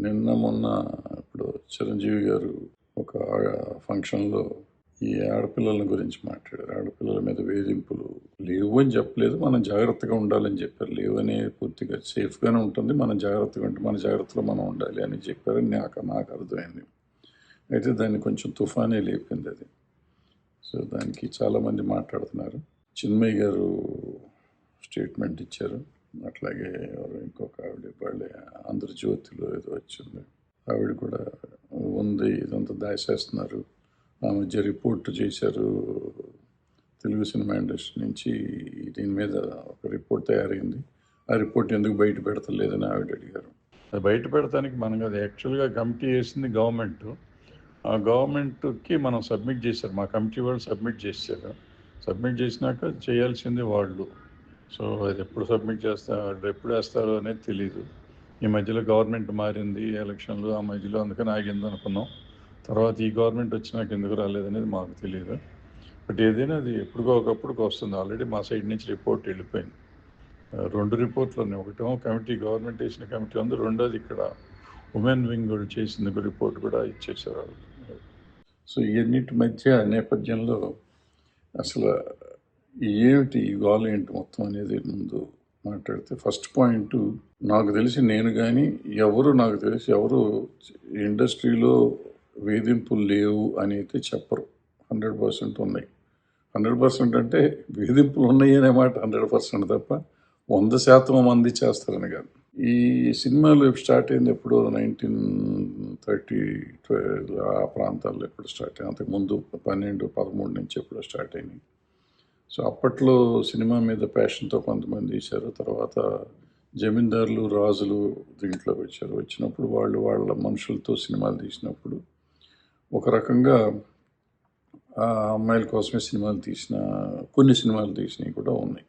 నిన్న మొన్న ఇప్పుడు చిరంజీవి గారు ఒక ఫంక్షన్లో ఈ ఆడపిల్లల గురించి మాట్లాడారు. ఆడపిల్లల మీద వేధింపులు లేవు అని చెప్పలేదు, మనం జాగ్రత్తగా ఉండాలని చెప్పారు. లేవు అనే పూర్తిగా సేఫ్గానే ఉంటుంది, మనం జాగ్రత్తగా ఉంటే మన జాగ్రత్తలో మనం ఉండాలి అని చెప్పారని నాకు అర్థమైంది. అయితే దాన్ని కొంచెం తుఫానే లేపింది అది. సో దానికి చాలామంది మాట్లాడుతున్నారు. చిన్మయ్య గారు స్టేట్మెంట్ ఇచ్చారు, అట్లాగే ఇంకొక ఆవిడ వాళ్ళ ఆంధ్రజ్యోతిలో ఏదో వచ్చింది, ఆవిడ కూడా ఉంది ఇదంతా దాచేస్తున్నారు. ఆ మధ్య రిపోర్ట్ చేశారు తెలుగు సినిమా ఇండస్ట్రీ నుంచి, దీని మీద ఒక రిపోర్ట్ తయారైంది, ఆ రిపోర్ట్ ఎందుకు బయట పెడతలేదని ఆవిడ అడిగారు. అది బయట పెడతానికి మనం అది యాక్చువల్గా కమిటీ వేసింది గవర్నమెంట్, ఆ గవర్నమెంట్కి మనం సబ్మిట్ చేశారు, మా కమిటీ వాళ్ళు సబ్మిట్ చేశారు. సబ్మిట్ చేసినాక చేయాల్సింది వాళ్ళు. సో అది ఎప్పుడు సబ్మిట్ చేస్తారు, ఎప్పుడు వేస్తారో అనేది తెలీదు. ఈ మధ్యలో గవర్నమెంట్ మారింది, ఎలక్షన్లు ఆ మధ్యలో, అందుకని ఆగింది అనుకున్నాం. తర్వాత ఈ గవర్నమెంట్ వచ్చినాక ఎందుకు రాలేదనేది మాకు తెలియదు. బట్ ఏదైనా అది ఎప్పుడుకో ఒకప్పుడుకి వస్తుంది. ఆల్రెడీ మా సైడ్ నుంచి రిపోర్ట్ వెళ్ళిపోయింది. 2 రిపోర్ట్లు ఉన్నాయి. ఒకటేమో కమిటీ, గవర్నమెంట్ వేసిన కమిటీ ఉంది, రెండోది ఇక్కడ ఉమెన్ వింగ్ చేసిన రిపోర్ట్ కూడా ఇచ్చేసారు. సో ఇవన్నిటి మధ్య నేపథ్యంలో అసలు ఏమిటి గోల్ ఏంటి మొత్తం అనేది ముందు మాట్లాడితే, ఫస్ట్ పాయింట్, నాకు తెలిసి నేను కానీ నాకు తెలిసి ఎవరు ఇండస్ట్రీలో వేధింపులు లేవు అని అయితే చెప్పరు. 100% ఉన్నాయి. 100% అంటే వేధింపులు ఉన్నాయి అనే మాట 100% తప్ప 100% మంది చేస్తారని కాదు. ఈ సినిమాలు స్టార్ట్ అయింది ఎప్పుడు 1930 ఆ ప్రాంతాల్లో ఎప్పుడు స్టార్ట్ అయింది, అంతకుముందు 12-13 నుంచి ఎప్పుడో స్టార్ట్ అయినాయి. సో అప్పట్లో సినిమా మీద ప్యాషన్తో కొంతమంది తీశారు. తర్వాత జమీందారులు, రాజులు దీంట్లోకి వచ్చారు. వచ్చినప్పుడు వాళ్ళ మనుషులతో సినిమాలు తీసినప్పుడు ఒక రకంగా ఆ అమ్మాయిల కోసమే సినిమాలు తీసిన, కొన్ని సినిమాలు తీసినవి కూడా ఉన్నాయి.